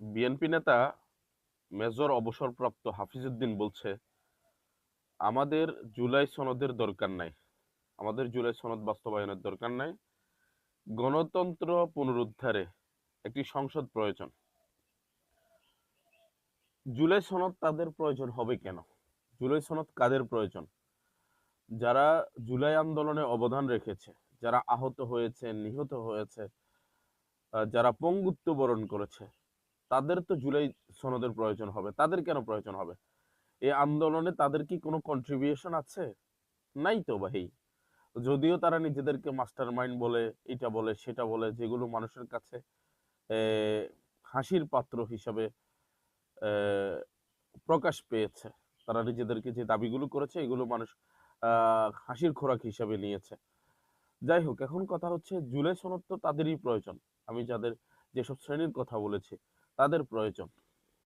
BNP নেতা major অবসরপ্রাপ্ত হাফিজউদ্দিন বলছে, আমাদের জুলাই সনদের দরকার নাই, আমাদের জুলাই সনদ বাস্তবায়নের দরকার নাই, গণতন্ত্র পুনরুদ্ধারে একটি সংসদ প্রয়োজন। জুলাই সনদ তাদের প্রয়োজন হবে কেন? জুলাই সনদ কাদের প্রয়োজন? যারা জুলাই আন্দোলনে অবদান রেখেছে, যারা আহত হয়েছে, নিহত হয়েছে, যারা পঙ্গুত্ব বরণ করেছে, তাদের তো জুলাই সনদের প্রয়োজন হবে। তাদের কেন প্রয়োজন হবে? এই আন্দোলনে তাদের কি কোনো কন্ট্রিবিউশন আছে? নাই তো ভাই। যদিও তারা নিজেদেরকে মাস্টার মাইন্ড বলে, এটা বলে সেটা বলে, যেগুলো মানুষের কাছে হাসির পাত্র হিসাবে প্রকাশ পেয়েছে, তারা নিজেদেরকে যে দাবিগুলো করেছে এগুলো মানুষ হাসির খোরাক হিসাবে নিয়েছে। যাই হোক, এখন কথা হচ্ছে জুলাই সনদ তো তাদেরই প্রয়োজন। আমি যেসব শ্রেণীর কথা বলেছি তাদের প্রয়োজন।